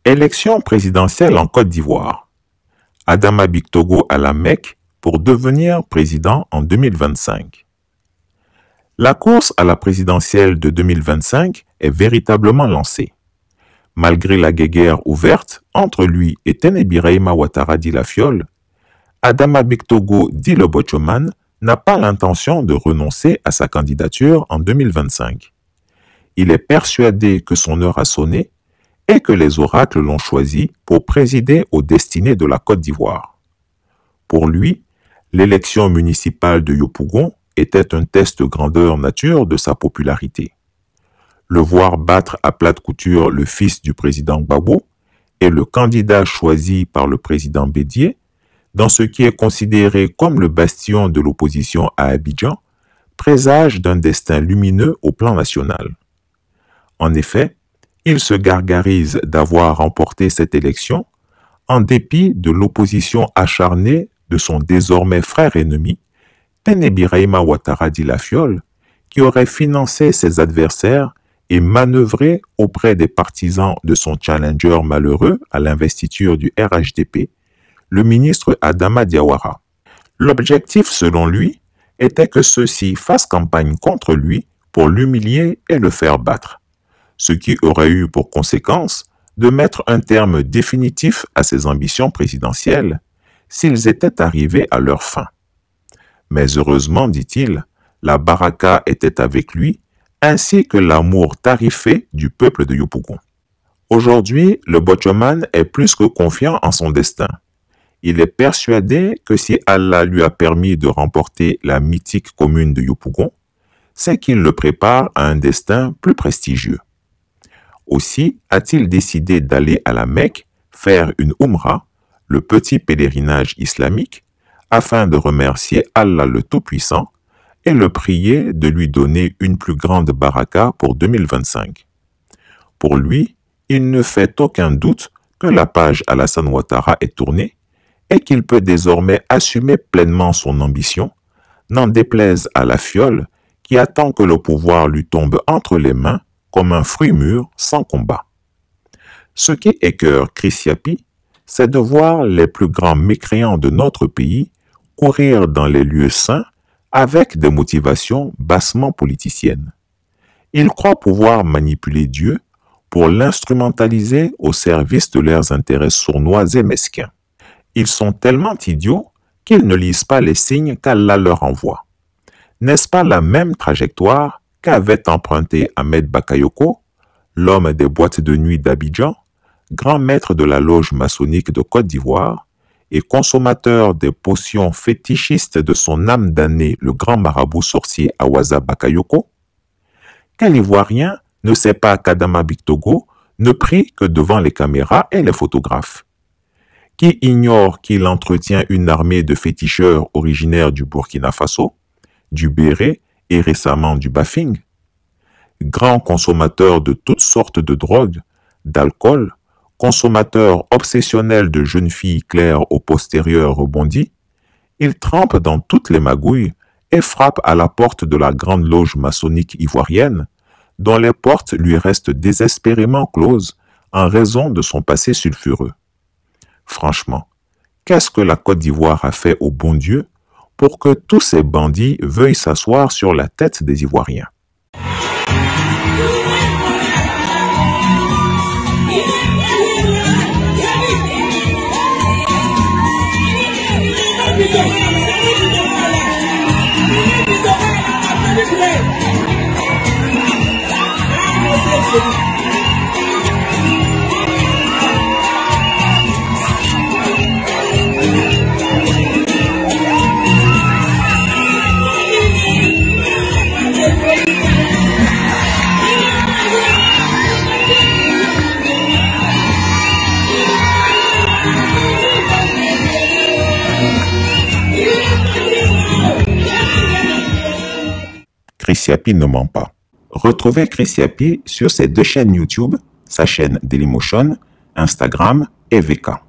Élection présidentielle en Côte d'Ivoire. Adama Bictogo à la Mecque pour devenir président en 2025. La course à la présidentielle de 2025 est véritablement lancée. Malgré la guéguerre ouverte entre lui et Tenebi Birahima Ouattara dit la Fiole, Adama Bictogo dit le Bochoman n'a pas l'intention de renoncer à sa candidature en 2025. Il est persuadé que son heure a sonné et que les oracles l'ont choisi pour présider aux destinées de la Côte d'Ivoire. Pour lui, l'élection municipale de Yopougon était un test grandeur nature de sa popularité. Le voir battre à plate couture le fils du président Gbagbo et le candidat choisi par le président Bédié, dans ce qui est considéré comme le bastion de l'opposition à Abidjan, présage d'un destin lumineux au plan national. En effet, il se gargarise d'avoir remporté cette élection en dépit de l'opposition acharnée de son désormais frère ennemi, Tenebi Birahima Ouattara dit la Fiole, qui aurait financé ses adversaires et manœuvré auprès des partisans de son challenger malheureux à l'investiture du RHDP, le ministre Adama Diawara. L'objectif, selon lui, était que ceux-ci fassent campagne contre lui pour l'humilier et le faire battre, ce qui aurait eu pour conséquence de mettre un terme définitif à ses ambitions présidentielles s'ils étaient arrivés à leur fin. Mais heureusement, dit-il, la baraka était avec lui, ainsi que l'amour tarifé du peuple de Yopougon. Aujourd'hui, le Bochoman est plus que confiant en son destin. Il est persuadé que si Allah lui a permis de remporter la mythique commune de Yopougon, c'est qu'il le prépare à un destin plus prestigieux. Aussi a-t-il décidé d'aller à la Mecque faire une Umrah, le petit pèlerinage islamique, afin de remercier Allah le Tout-Puissant et le prier de lui donner une plus grande baraka pour 2025. Pour lui, il ne fait aucun doute que la page Alassane Ouattara est tournée et qu'il peut désormais assumer pleinement son ambition, n'en déplaise à la Fiole qui attend que le pouvoir lui tombe entre les mains comme un fruit mûr sans combat. Ce qui écœure Chris Yapi, c'est de voir les plus grands mécréants de notre pays courir dans les lieux saints avec des motivations bassement politiciennes. Ils croient pouvoir manipuler Dieu pour l'instrumentaliser au service de leurs intérêts sournois et mesquins. Ils sont tellement idiots qu'ils ne lisent pas les signes qu'Allah leur envoie. N'est-ce pas la même trajectoire qu'avait emprunté Ahmed Bakayoko, l'homme des boîtes de nuit d'Abidjan, grand maître de la loge maçonnique de Côte d'Ivoire et consommateur des potions fétichistes de son âme damnée, le grand marabout sorcier Awaza Bakayoko? Quel Ivoirien ne sait pas qu'Adama Bictogo ne prie que devant les caméras et les photographes? Qui ignore qu'il entretient une armée de féticheurs originaires du Burkina Faso, du Béret et récemment du Bafing? Grand consommateur de toutes sortes de drogues, d'alcool, consommateur obsessionnel de jeunes filles claires au postérieur rebondi, il trempe dans toutes les magouilles et frappe à la porte de la grande loge maçonnique ivoirienne, dont les portes lui restent désespérément closes en raison de son passé sulfureux. Franchement, qu'est-ce que la Côte d'Ivoire a fait au bon Dieu pour que tous ces bandits veuillent s'asseoir sur la tête des Ivoiriens? Chris Yapi ne ment pas. Retrouvez Chris Yapi sur ses deux chaînes YouTube, sa chaîne Dailymotion, Instagram et VK.